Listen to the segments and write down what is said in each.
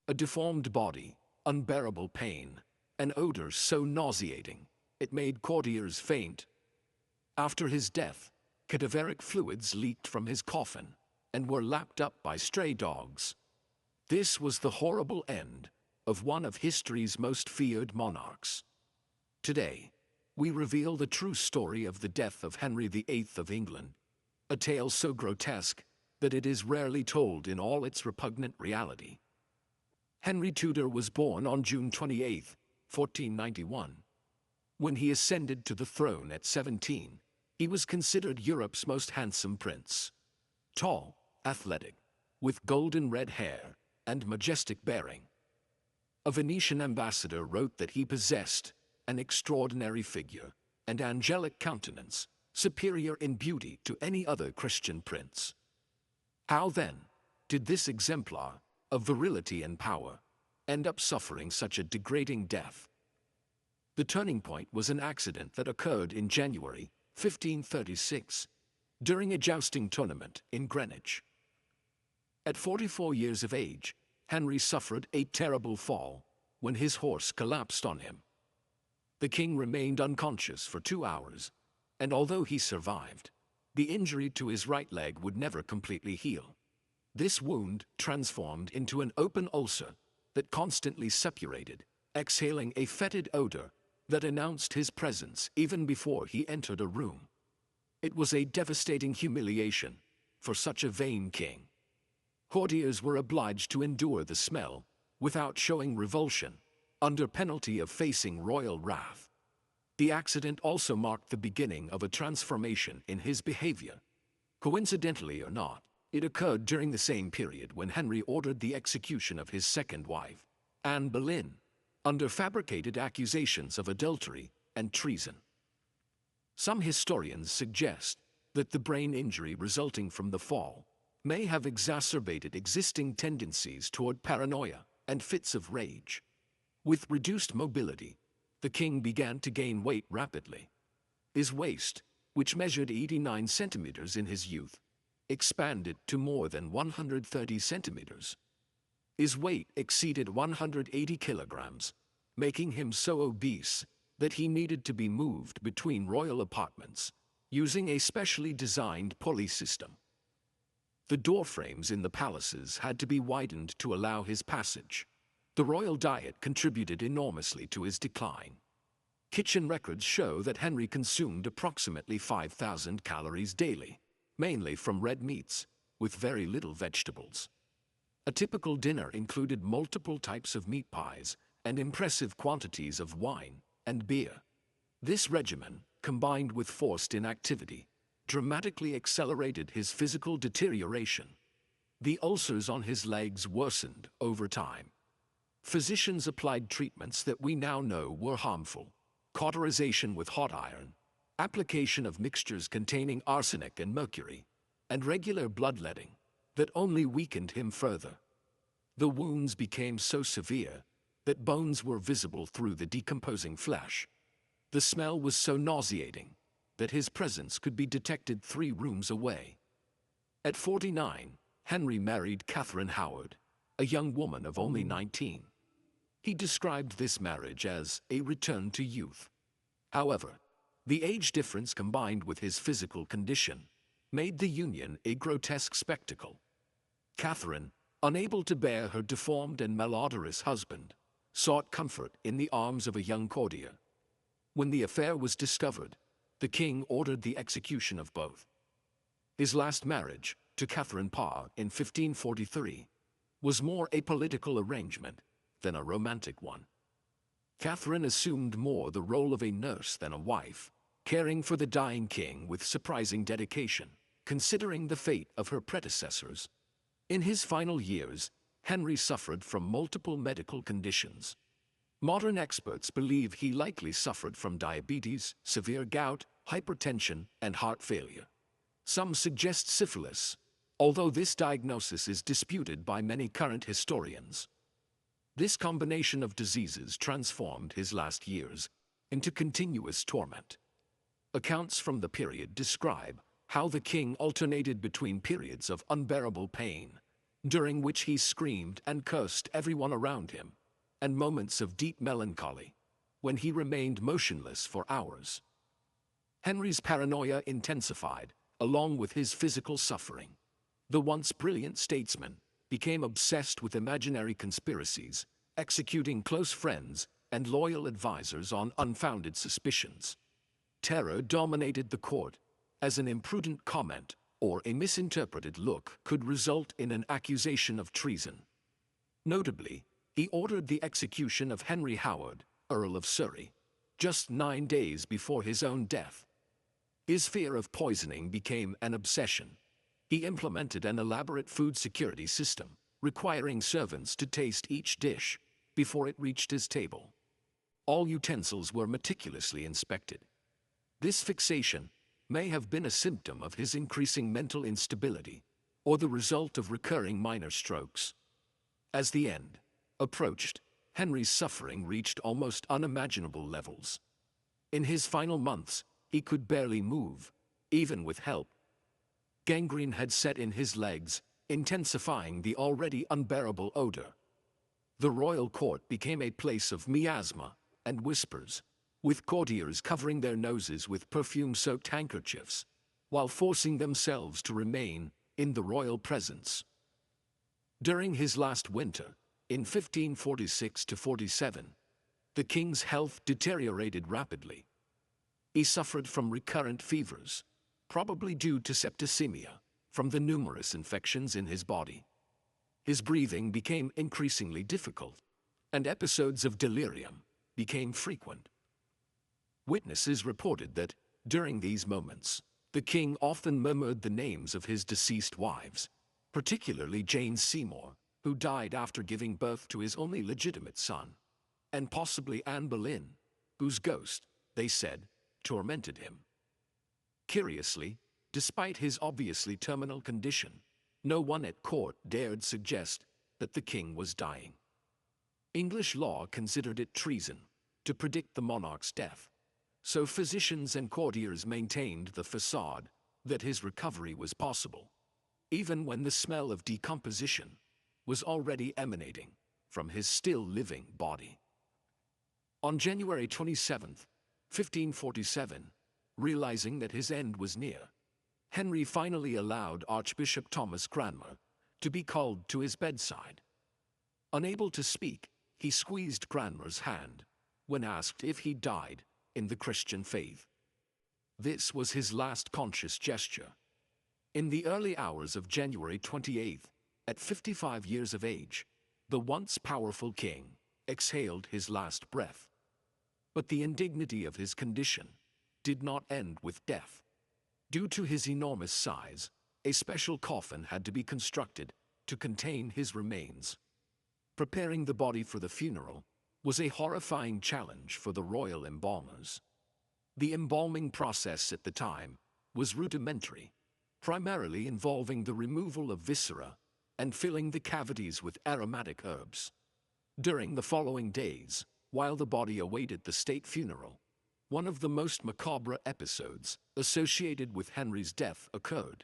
A deformed body, unbearable pain, an odor so nauseating, it made courtiers faint. After his death, cadaveric fluids leaked from his coffin and were lapped up by stray dogs. This was the horrible end of one of history's most feared monarchs. Today, we reveal the true story of the death of Henry VIII of England, a tale so grotesque that it is rarely told in all its repugnant reality. Henry Tudor was born on June 28, 1491. When he ascended to the throne at 17, he was considered Europe's most handsome prince. Tall, athletic, with golden red hair and majestic bearing. A Venetian ambassador wrote that he possessed an extraordinary figure and angelic countenance, superior in beauty to any other Christian prince. How then did this exemplar of virility and power end up suffering such a degrading death? The turning point was an accident that occurred in January 1536, during a jousting tournament in Greenwich. At 44 years of age, Henry suffered a terrible fall when his horse collapsed on him. The king remained unconscious for 2 hours, and although he survived, the injury to his right leg would never completely heal. This wound transformed into an open ulcer that constantly suppurated, exhaling a fetid odor that announced his presence even before he entered a room. It was a devastating humiliation for such a vain king. Courtiers were obliged to endure the smell without showing revulsion, under penalty of facing royal wrath. The accident also marked the beginning of a transformation in his behavior. Coincidentally or not, it occurred during the same period when Henry ordered the execution of his second wife, Anne Boleyn, under fabricated accusations of adultery and treason. Some historians suggest that the brain injury resulting from the fall may have exacerbated existing tendencies toward paranoia and fits of rage. With reduced mobility, the king began to gain weight rapidly. His waist, which measured 89 centimeters in his youth, expanded to more than 130 centimeters. His weight exceeded 180 kilograms, making him so obese that he needed to be moved between royal apartments using a specially designed pulley system. The door frames in the palaces had to be widened to allow his passage. The royal diet contributed enormously to his decline. Kitchen records show that Henry consumed approximately 5,000 calories daily, mainly from red meats, with very little vegetables. A typical dinner included multiple types of meat pies and impressive quantities of wine and beer. This regimen, combined with forced inactivity, dramatically accelerated his physical deterioration. The ulcers on his legs worsened over time. Physicians applied treatments that we now know were harmful: cauterization with hot iron, application of mixtures containing arsenic and mercury, and regular bloodletting that only weakened him further. The wounds became so severe that bones were visible through the decomposing flesh. The smell was so nauseating that his presence could be detected 3 rooms away. At 49, Henry married Catherine Howard, a young woman of only 19. He described this marriage as a return to youth. However, the age difference combined with his physical condition made the union a grotesque spectacle. Catherine, unable to bear her deformed and malodorous husband, sought comfort in the arms of a young courtier. When the affair was discovered, the king ordered the execution of both. His last marriage, to Catherine Parr in 1543, was more a political arrangement than a romantic one. Catherine assumed more the role of a nurse than a wife, caring for the dying king with surprising dedication, considering the fate of her predecessors. In his final years, Henry suffered from multiple medical conditions. Modern experts believe he likely suffered from diabetes, severe gout, hypertension, and heart failure. Some suggest syphilis, although this diagnosis is disputed by many current historians. This combination of diseases transformed his last years into continuous torment. Accounts from the period describe how the king alternated between periods of unbearable pain, during which he screamed and cursed everyone around him, and moments of deep melancholy, when he remained motionless for hours. Henry's paranoia intensified, along with his physical suffering. The once brilliant statesman became obsessed with imaginary conspiracies, executing close friends and loyal advisors on unfounded suspicions. Terror dominated the court, as an imprudent comment or a misinterpreted look could result in an accusation of treason. Notably, he ordered the execution of Henry Howard, Earl of Surrey, just 9 days before his own death. His fear of poisoning became an obsession. He implemented an elaborate food security system, requiring servants to taste each dish before it reached his table. All utensils were meticulously inspected. This fixation may have been a symptom of his increasing mental instability, or the result of recurring minor strokes. As the end approached, Henry's suffering reached almost unimaginable levels. In his final months, he could barely move, even with help. Gangrene had set in his legs, intensifying the already unbearable odor. The royal court became a place of miasma and whispers, with courtiers covering their noses with perfume-soaked handkerchiefs, while forcing themselves to remain in the royal presence. During his last winter, in 1546–47, the king's health deteriorated rapidly. He suffered from recurrent fevers, probably due to septicemia, from the numerous infections in his body. His breathing became increasingly difficult, and episodes of delirium became frequent. Witnesses reported that, during these moments, the king often murmured the names of his deceased wives, particularly Jane Seymour, who died after giving birth to his only legitimate son, and possibly Anne Boleyn, whose ghost, they said, tormented him. Curiously, despite his obviously terminal condition, no one at court dared suggest that the king was dying. English law considered it treason to predict the monarch's death, so physicians and courtiers maintained the facade that his recovery was possible, even when the smell of decomposition was already emanating from his still-living body. On January 27, 1547, realizing that his end was near, Henry finally allowed Archbishop Thomas Cranmer to be called to his bedside. Unable to speak, he squeezed Cranmer's hand when asked if he died in the Christian faith. This was his last conscious gesture. In the early hours of January 28, at 55 years of age, the once powerful king exhaled his last breath. But the indignity of his condition did not end with death. Due to his enormous size, a special coffin had to be constructed to contain his remains. Preparing the body for the funeral was a horrifying challenge for the royal embalmers. The embalming process at the time was rudimentary, primarily involving the removal of viscera and filling the cavities with aromatic herbs. During the following days, while the body awaited the state funeral, one of the most macabre episodes associated with Henry's death occurred.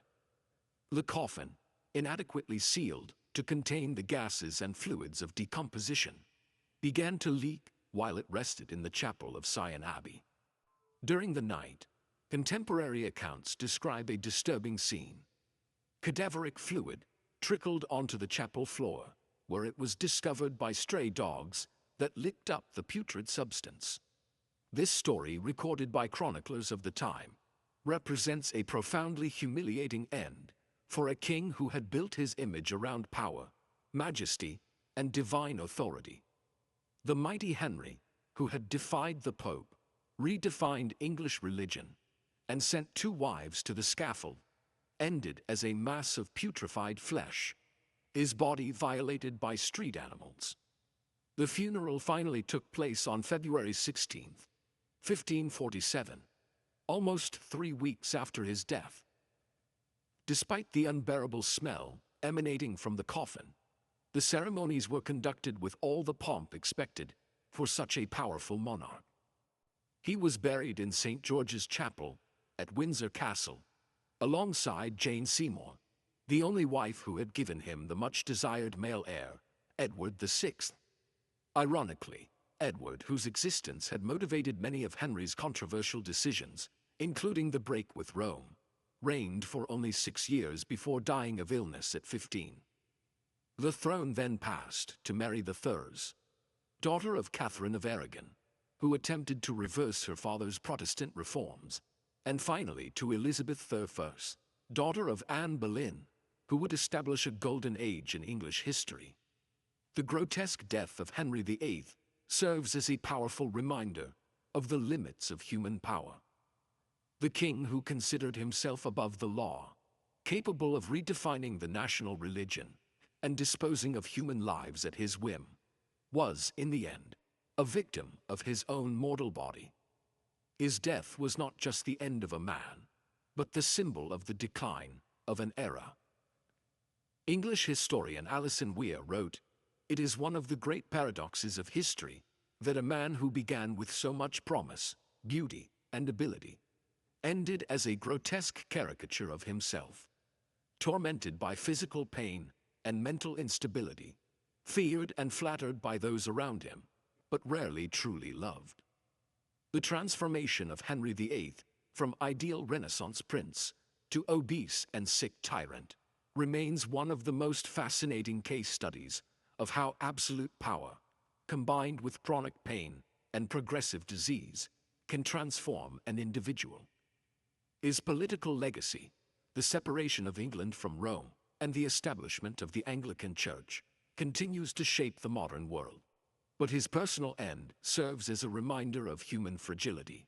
The coffin, inadequately sealed to contain the gases and fluids of decomposition, began to leak while it rested in the chapel of Sion Abbey. During the night, contemporary accounts describe a disturbing scene. Cadaveric fluid trickled onto the chapel floor, where it was discovered by stray dogs that licked up the putrid substance. This story, recorded by chroniclers of the time, represents a profoundly humiliating end for a king who had built his image around power, majesty, and divine authority. The mighty Henry, who had defied the Pope, redefined English religion, and sent 2 wives to the scaffold, ended as a mass of putrefied flesh, his body violated by street animals. The funeral finally took place on February 16, 1547, almost 3 weeks after his death. Despite the unbearable smell emanating from the coffin, the ceremonies were conducted with all the pomp expected for such a powerful monarch. He was buried in St. George's Chapel at Windsor Castle, alongside Jane Seymour, the only wife who had given him the much-desired male heir, Edward VI. Ironically, Edward, whose existence had motivated many of Henry's controversial decisions, including the break with Rome, reigned for only 6 years before dying of illness at 15. The throne then passed to Mary III, daughter of Catherine of Aragon, who attempted to reverse her father's Protestant reforms, and finally to Elizabeth I, daughter of Anne Boleyn, who would establish a golden age in English history. The grotesque death of Henry VIII serves as a powerful reminder of the limits of human power. The king who considered himself above the law, capable of redefining the national religion and disposing of human lives at his whim, was, in the end, a victim of his own mortal body. His death was not just the end of a man, but the symbol of the decline of an era. English historian Alison Weir wrote, "It is one of the great paradoxes of history that a man who began with so much promise, beauty, and ability ended as a grotesque caricature of himself, tormented by physical pain and mental instability, feared and flattered by those around him, but rarely truly loved." The transformation of Henry VIII from ideal Renaissance prince to obese and sick tyrant remains one of the most fascinating case studies of how absolute power, combined with chronic pain and progressive disease, can transform an individual. His political legacy, the separation of England from Rome, and the establishment of the Anglican Church, continues to shape the modern world. But his personal end serves as a reminder of human fragility.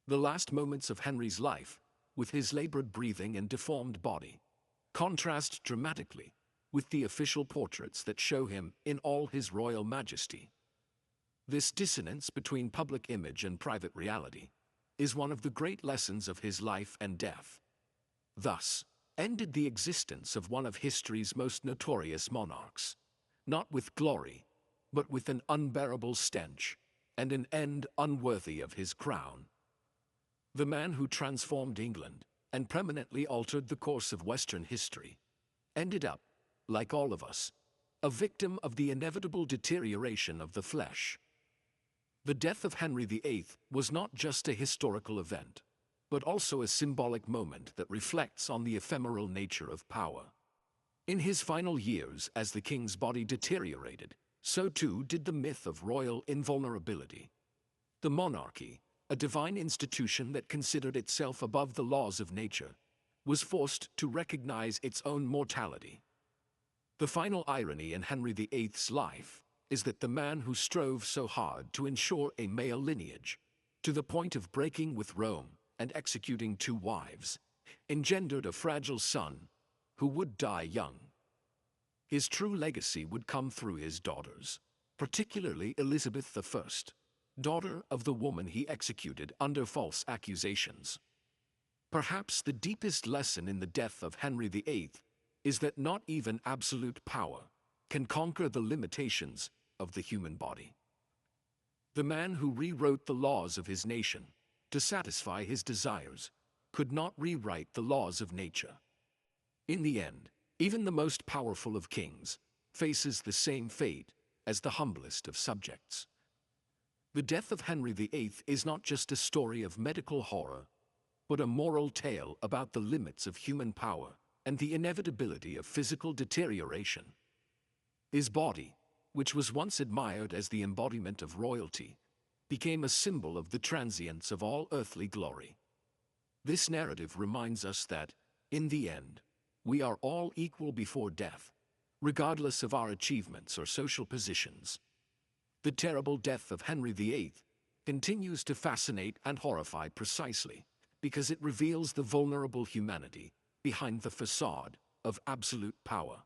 The last moments of Henry's life, with his labored breathing and deformed body, contrast dramatically with the official portraits that show him in all his royal majesty. This dissonance between public image and private reality is one of the great lessons of his life and death. Thus, ended the existence of one of history's most notorious monarchs, not with glory, but with an unbearable stench, and an end unworthy of his crown. The man who transformed England and permanently altered the course of Western history ended up, like all of us, a victim of the inevitable deterioration of the flesh. The death of Henry VIII was not just a historical event, but also a symbolic moment that reflects on the ephemeral nature of power. In his final years, as the king's body deteriorated, so too did the myth of royal invulnerability. The monarchy, a divine institution that considered itself above the laws of nature, was forced to recognize its own mortality. The final irony in Henry VIII's life is that the man who strove so hard to ensure a male lineage, to the point of breaking with Rome and executing 2 wives, engendered a fragile son who would die young. His true legacy would come through his daughters, particularly Elizabeth I, daughter of the woman he executed under false accusations. Perhaps the deepest lesson in the death of Henry VIII is that not even absolute power can conquer the limitations of the human body. The man who rewrote the laws of his nation to satisfy his desires could not rewrite the laws of nature. In the end, even the most powerful of kings faces the same fate as the humblest of subjects. The death of Henry VIII is not just a story of medical horror, but a moral tale about the limits of human power and the inevitability of physical deterioration. His body, which was once admired as the embodiment of royalty, became a symbol of the transience of all earthly glory. This narrative reminds us that, in the end, we are all equal before death, regardless of our achievements or social positions. The terrible death of Henry VIII continues to fascinate and horrify precisely because it reveals the vulnerable humanity behind the facade of absolute power.